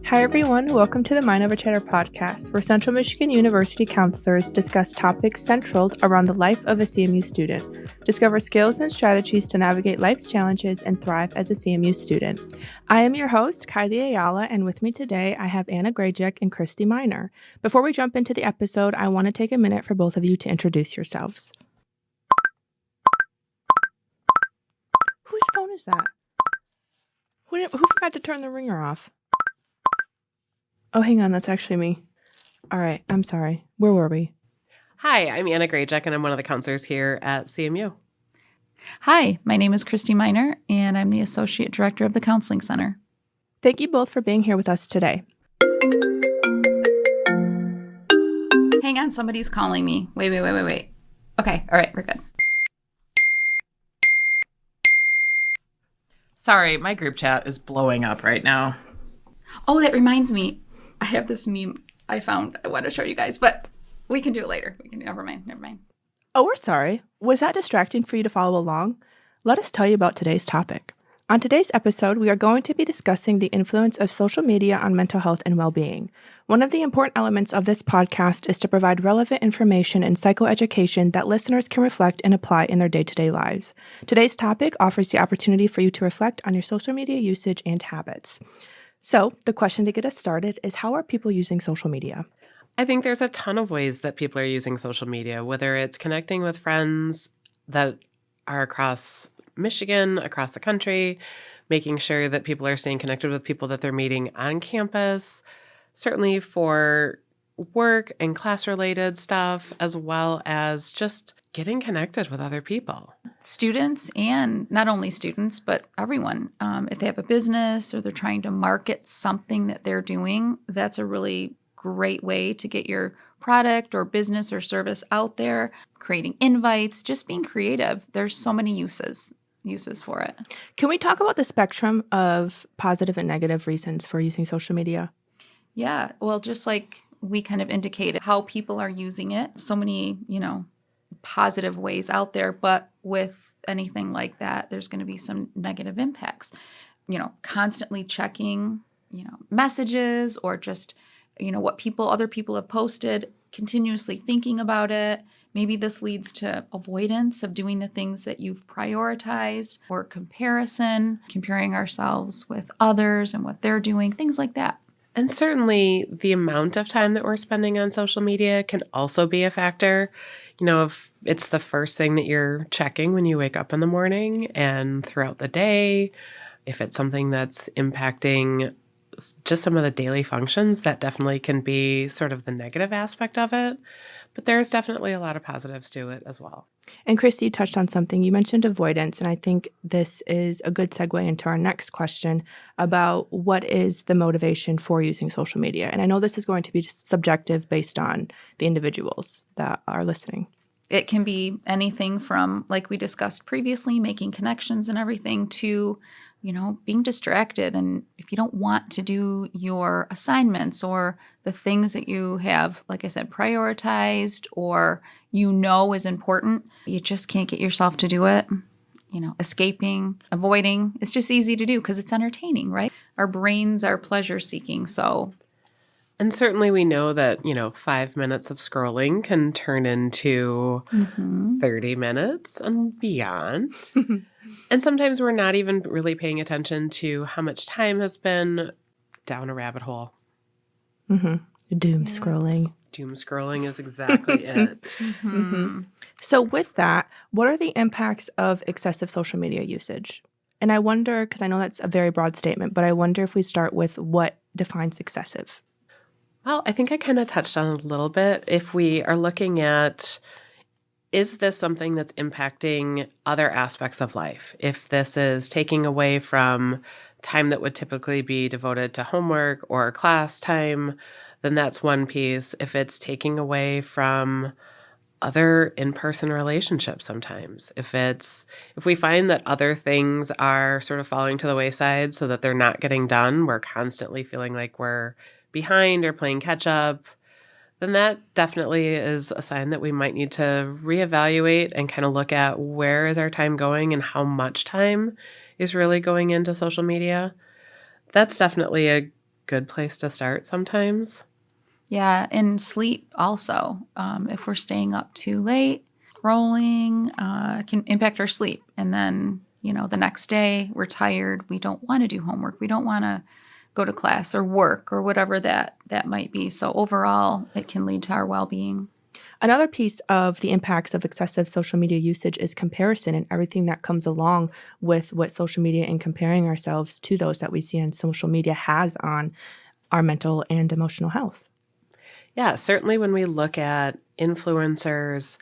Hi everyone, welcome to the Mind Over Chatter podcast, where Central Michigan University counselors discuss topics centered around the life of a CMU student, discover skills and strategies to navigate life's challenges, and thrive as a CMU student. I am your host, Kyleigh Ayala, and with me today I have Grajek and Kristie Minor. Before we jump into the episode, I want to take a minute for both of you to introduce yourselves. Whose phone is that? Who forgot to turn the ringer off? Oh, hang on. That's actually me. All right. I'm sorry. Where were we? Hi, I'm Grajek, and I'm one of the counselors here at CMU. Hi, my name is Kristie Minor, and I'm the Associate Director of the Counseling Center. Thank you both for being here with us today. Hang on. Somebody's calling me. Wait. Okay. All right. We're good. Sorry, my group chat is blowing up right now. Oh, that reminds me. I have this meme I found. I want to show you guys, but we can do it later. Never mind. Oh, we're sorry. Was that distracting for you to follow along? Let us tell you about today's topic. On today's episode, we are going to be discussing the influence of social media on mental health and well-being. One of the important elements of this podcast is to provide relevant information and psychoeducation that listeners can reflect and apply in their day-to-day lives. Today's topic offers the opportunity for you to reflect on your social media usage and habits. So, the question to get us started is, how are people using social media? I think there's a ton of ways that people are using social media, whether it's connecting with friends that are across Michigan, across the country, making sure that people are staying connected with people that they're meeting on campus, certainly for work and class-related stuff, as well as just getting connected with other people. Students, and not only students, but everyone. If they have a business or they're trying to market something that they're doing, that's a really great way to get your product or business or service out there, creating invites, just being creative. There's so many uses for it. Can we talk about the spectrum of positive and negative reasons for using social media? Yeah, well, just like we kind of indicated how people are using it, so many, positive ways out there, but with anything like that, there's going to be some negative impacts. Constantly checking, messages or just, what other people have posted, continuously thinking about it. Maybe this leads to avoidance of doing the things that you've prioritized, or comparing ourselves with others and what they're doing, things like that. And certainly the amount of time that we're spending on social media can also be a factor. If it's the first thing that you're checking when you wake up in the morning and throughout the day, if it's something that's impacting just some of the daily functions, that definitely can be sort of the negative aspect of it. But there's definitely a lot of positives to it as well. And Kristie, you touched on something. You mentioned avoidance, and I think this is a good segue into our next question about what is the motivation for using social media. And I know this is going to be subjective based on the individuals that are listening. It can be anything from, like we discussed previously, making connections and everything, to being distracted. And if you don't want to do your assignments or the things that you have, like I said, prioritized or is important, you just can't get yourself to do it. Escaping, avoiding, it's just easy to do because it's entertaining, right? Our brains are pleasure seeking. And certainly we know that, 5 minutes of scrolling can turn into 30 minutes and beyond. And sometimes we're not even really paying attention to how much time has been down a rabbit hole. Doom scrolling. Doom scrolling is exactly it. So with that, what are the impacts of excessive social media usage? And I wonder, because I know that's a very broad statement, but I wonder if we start with what defines excessive. Well, I think I kind of touched on it a little bit. If we are looking at, is this something that's impacting other aspects of life? If this is taking away from time that would typically be devoted to homework or class time, then that's one piece. If it's taking away from other in-person relationships sometimes, if we find that other things are sort of falling to the wayside so that they're not getting done, we're constantly feeling like we're behind or playing catch up, then that definitely is a sign that we might need to reevaluate and kind of look at where is our time going and how much time is really going into social media. That's definitely a good place to start sometimes. Yeah, and sleep also. If we're staying up too late, scrolling can impact our sleep. And then, the next day we're tired. We don't want to do homework. We don't want to go to class or work or whatever that might be. So overall, it can lead to our well-being. Another piece of the impacts of excessive social media usage is comparison and everything that comes along with what social media and comparing ourselves to those that we see on social media has on our mental and emotional health. Yeah, certainly when we look at influencers,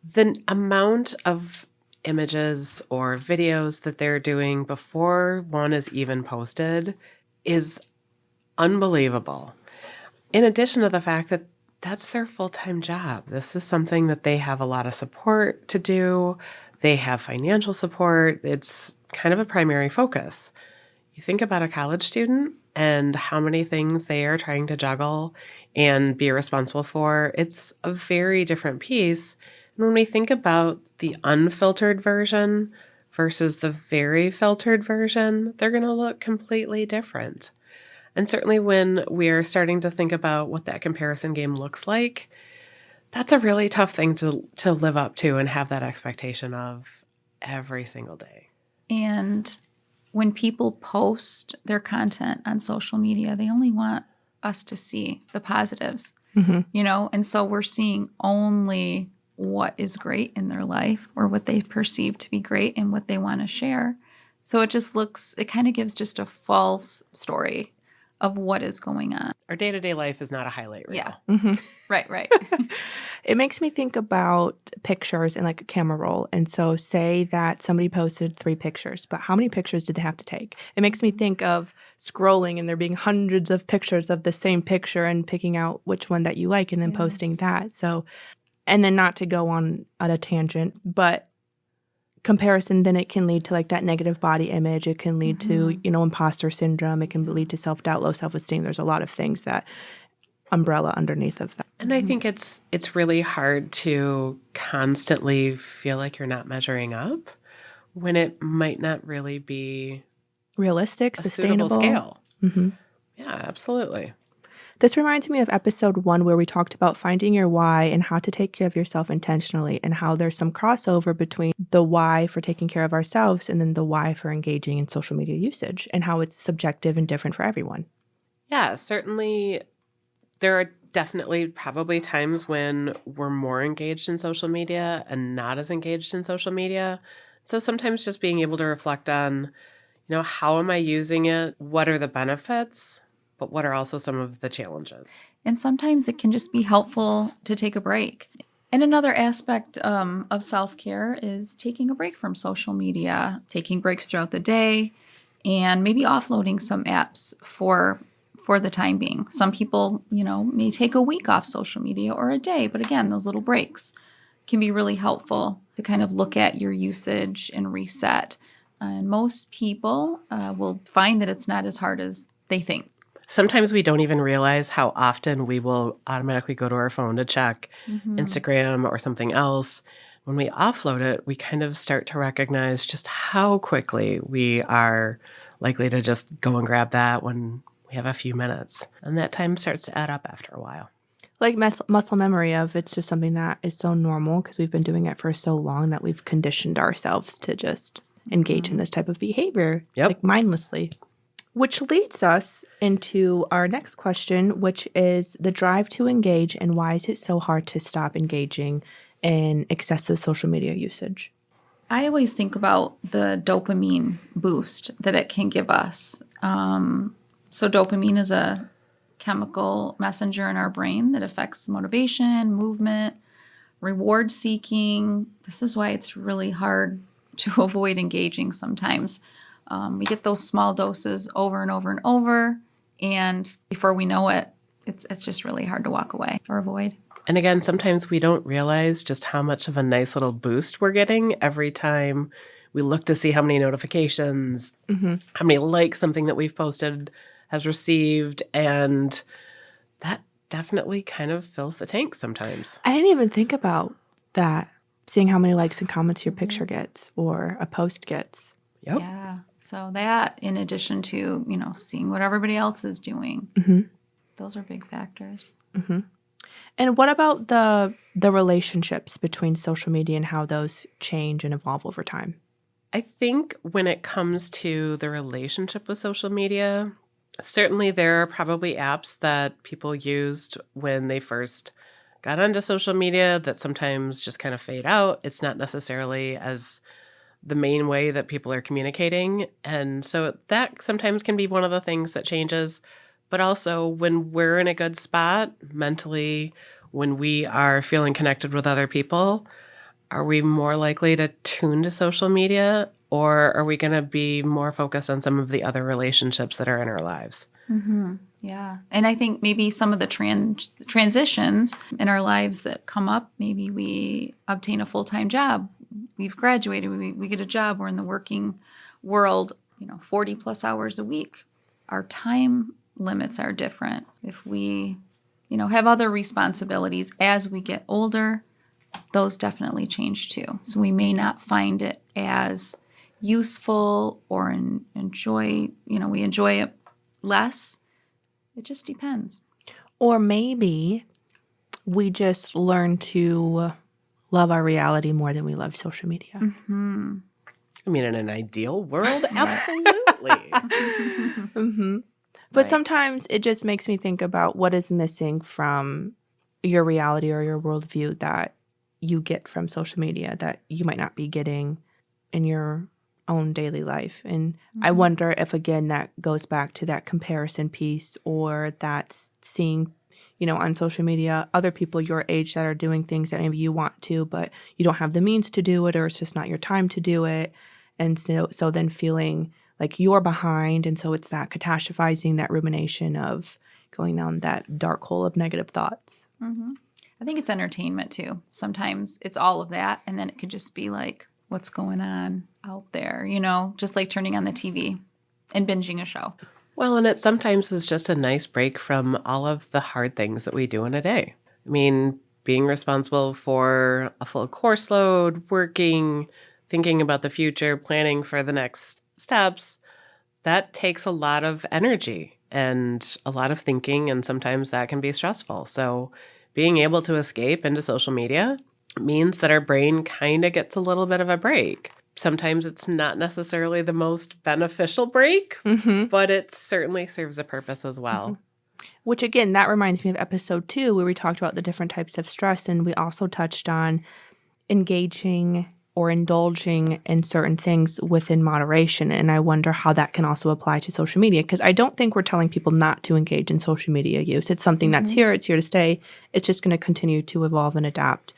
the amount of images or videos that they're doing before one is even posted is unbelievable. In addition to the fact that that's their full-time job. This is something that they have a lot of support to do. They have financial support. It's kind of a primary focus. You think about a college student and how many things they are trying to juggle and be responsible for. It's a very different piece. And when we think about the unfiltered version versus the very filtered version, they're going to look completely different. And certainly when we're starting to think about what that comparison game looks like, that's a really tough thing to live up to and have that expectation of every single day. And when people post their content on social media, they only want us to see the positives, and so we're seeing only what is great in their life or what they perceive to be great and what they want to share. So it kind of gives just a false story of what is going on. Our day-to-day life is not a highlight reel. Yeah. Mm-hmm. Right. It makes me think about pictures in like a camera roll. And so say that somebody posted 3 pictures, but how many pictures did they have to take? It makes me think of scrolling and there being hundreds of pictures of the same picture and picking out which one that you like and then posting that. So, and then not to go on a tangent, but comparison, then it can lead to like that negative body image. It can lead to, imposter syndrome. It can lead to self-doubt, low self-esteem. There's a lot of things that umbrella underneath of that. And I think it's really hard to constantly feel like you're not measuring up when it might not really be Realistic, a sustainable suitable scale. Mm-hmm. Yeah, absolutely. This reminds me of episode 1 where we talked about finding your why and how to take care of yourself intentionally and how there's some crossover between the why for taking care of ourselves and then the why for engaging in social media usage and how it's subjective and different for everyone. Yeah, certainly there are definitely probably times when we're more engaged in social media and not as engaged in social media. So sometimes just being able to reflect on, how am I using it? What are the benefits? But what are also some of the challenges? And sometimes it can just be helpful to take a break. And another aspect of self-care is taking a break from social media, taking breaks throughout the day, and maybe offloading some apps for the time being. Some people, may take a week off social media or a day. But again, those little breaks can be really helpful to kind of look at your usage and reset. And most people will find that it's not as hard as they think. Sometimes we don't even realize how often we will automatically go to our phone to check Instagram or something else. When we offload it, we kind of start to recognize just how quickly we are likely to just go and grab that when we have a few minutes. And that time starts to add up after a while. Like muscle memory of it's just something that is so normal because we've been doing it for so long that we've conditioned ourselves to just engage in this type of behavior, like mindlessly. Which leads us into our next question, which is the drive to engage and why is it so hard to stop engaging in excessive social media usage? I always think about the dopamine boost that it can give us. So dopamine is a chemical messenger in our brain that affects motivation, movement, reward seeking. This is why it's really hard to avoid engaging sometimes. We get those small doses over and over and over, and before we know it, it's just really hard to walk away or avoid. And again, sometimes we don't realize just how much of a nice little boost we're getting every time we look to see how many notifications, how many likes something that we've posted has received, and that definitely kind of fills the tank sometimes. I didn't even think about that, seeing how many likes and comments your picture gets or a post gets. Yep. Yeah. So that, in addition to, seeing what everybody else is doing, those are big factors. And what about the relationships between social media and how those change and evolve over time? I think when it comes to the relationship with social media, certainly there are probably apps that people used when they first got onto social media that sometimes just kind of fade out. It's not necessarily as the main way that people are communicating. And so that sometimes can be one of the things that changes. But also when we're in a good spot mentally, when we are feeling connected with other people, are we more likely to tune to social media, or are we going to be more focused on some of the other relationships that are in our lives? Yeah. And I think maybe some of the transitions in our lives that come up, maybe we obtain a full-time job. We've graduated. We get a job. We're in the working world, 40 plus hours a week. Our time limits are different. If we, have other responsibilities as we get older, those definitely change too. So we may not find it as useful or enjoy it less. It just depends. Or maybe we just learn to love our reality more than we love social media. I mean, in an ideal world, absolutely. But sometimes it just makes me think about what is missing from your reality or your worldview that you get from social media that you might not be getting in your own daily life. And I wonder if, again, that goes back to that comparison piece, or that's seeing, on social media, other people your age that are doing things that maybe you want to, but you don't have the means to do it, or it's just not your time to do it. And so then feeling like you're behind. And so it's that catastrophizing, that rumination of going down that dark hole of negative thoughts. I think it's entertainment too. Sometimes it's all of that. And then it could just be like, what's going on out there, just like turning on the TV and binging a show. Well, and it sometimes is just a nice break from all of the hard things that we do in a day. I mean, being responsible for a full course load, working, thinking about the future, planning for the next steps, that takes a lot of energy and a lot of thinking, and sometimes that can be stressful. So being able to escape into social media means that our brain kind of gets a little bit of a break. Sometimes it's not necessarily the most beneficial break, but it certainly serves a purpose as well. Which, again, that reminds me of episode 2 where we talked about the different types of stress, and we also touched on engaging or indulging in certain things within moderation. And I wonder how that can also apply to social media, because I don't think we're telling people not to engage in social media use. It's something that's here. It's here to stay. It's just going to continue to evolve and adapt,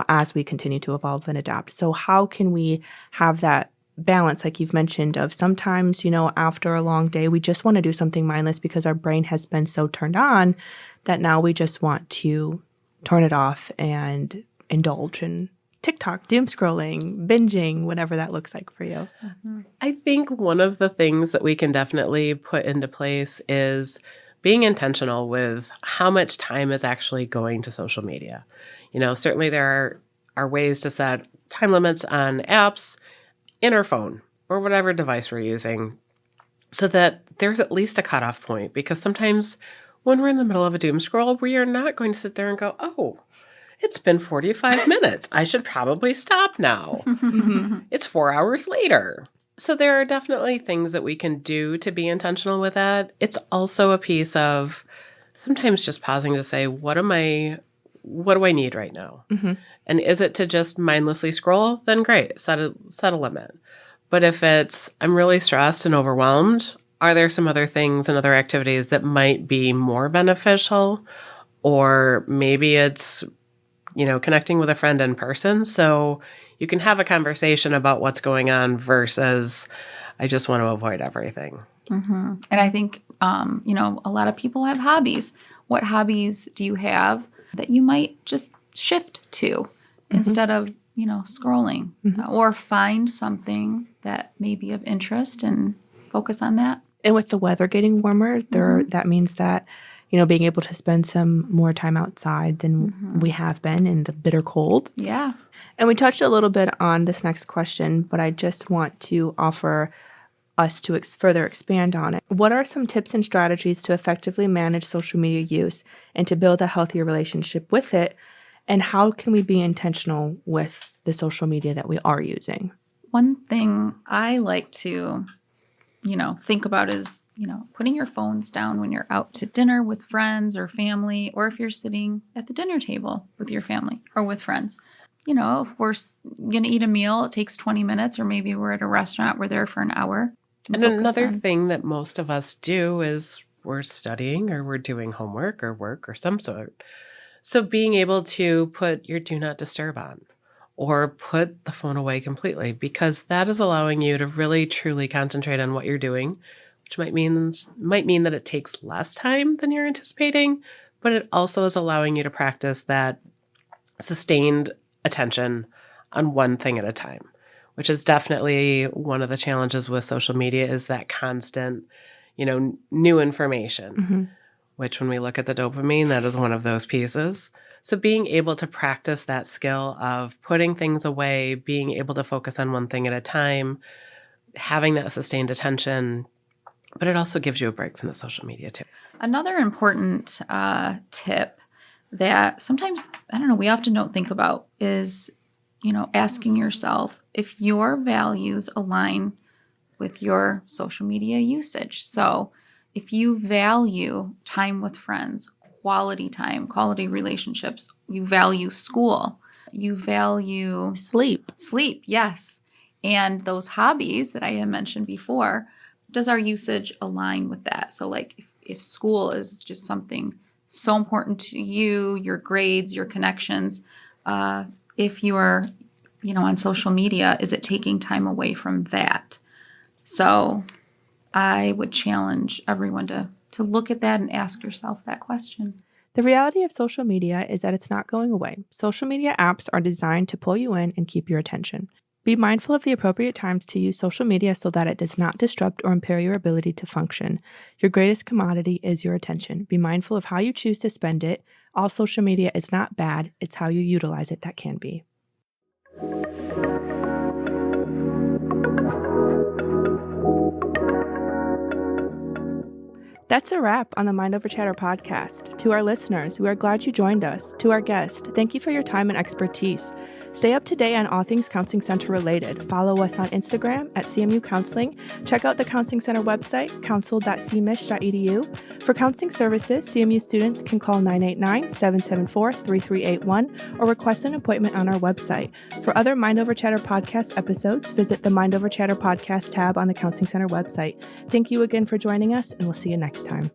as we continue to evolve and adapt. So how can we have that balance, like you've mentioned, of sometimes, after a long day, we just want to do something mindless because our brain has been so turned on that now we just want to turn it off and indulge in TikTok, doom scrolling, binging, whatever that looks like for you. I think one of the things that we can definitely put into place is being intentional with how much time is actually going to social media. Certainly there are ways to set time limits on apps, in our phone, or whatever device we're using, so that there's at least a cutoff point. Because sometimes when we're in the middle of a doom scroll, we are not going to sit there and go, oh, it's been 45 minutes. I should probably stop now. It's 4 hours later. So there are definitely things that we can do to be intentional with that. It's also a piece of sometimes just pausing to say, what do I need right now? And is it to just mindlessly scroll? Then great, set a limit. But if it's, I'm really stressed and overwhelmed, are there some other things and other activities that might be more beneficial? Or maybe it's, connecting with a friend in person so you can have a conversation about what's going on versus I just want to avoid everything. And I think, a lot of people have hobbies. What hobbies do you have that you might just shift to instead of, scrolling, or find something that may be of interest and focus on that? And with the weather getting warmer, that means that, being able to spend some more time outside than we have been in the bitter cold. Yeah. And we touched a little bit on this next question, but I just want to offer us to further expand on it. What are some tips and strategies to effectively manage social media use and to build a healthier relationship with it? And how can we be intentional with the social media that we are using? One thing I like to, think about is, putting your phones down when you're out to dinner with friends or family, or if you're sitting at the dinner table with your family or with friends. If we're going to eat a meal, it takes 20 minutes, or maybe we're at a restaurant, we're there for an hour. And another thing that most of us do is we're studying or we're doing homework or work or some sort. So being able to put your do not disturb on or put the phone away completely, because that is allowing you to really truly concentrate on what you're doing, which might mean that it takes less time than you're anticipating, but it also is allowing you to practice that sustained attention on one thing at a time, which is definitely one of the challenges with social media, is that constant, new information, which when we look at the dopamine, that is one of those pieces. So being able to practice that skill of putting things away, being able to focus on one thing at a time, having that sustained attention, but it also gives you a break from the social media too. Another important tip that sometimes, we often don't think about is, asking yourself if your values align with your social media usage. So if you value time with friends, quality time, quality relationships, you value school, you value Sleep, yes. And those hobbies that I had mentioned before, does our usage align with that? So like if school is just something so important to you, your grades, your connections, if you are, on social media, is it taking time away from that? So I would challenge everyone to look at that and ask yourself that question. The reality of social media is that it's not going away. Social media apps are designed to pull you in and keep your attention. Be mindful of the appropriate times to use social media so that it does not disrupt or impair your ability to function. Your greatest commodity is your attention. Be mindful of how you choose to spend it. All social media is not bad. It's how you utilize it that can be. That's a wrap on the Mind Over Chatter podcast. To our listeners, we are glad you joined us. To our guest, thank you for your time and expertise. Stay up to date on all things Counseling Center related. Follow us on Instagram at CMU Counseling. Check out the Counseling Center website, counsel.cmich.edu. For counseling services, CMU students can call 989-774-3381 or request an appointment on our website. For other Mind Over Chatter podcast episodes, visit the Mind Over Chatter podcast tab on the Counseling Center website. Thank you again for joining us, and we'll see you next time.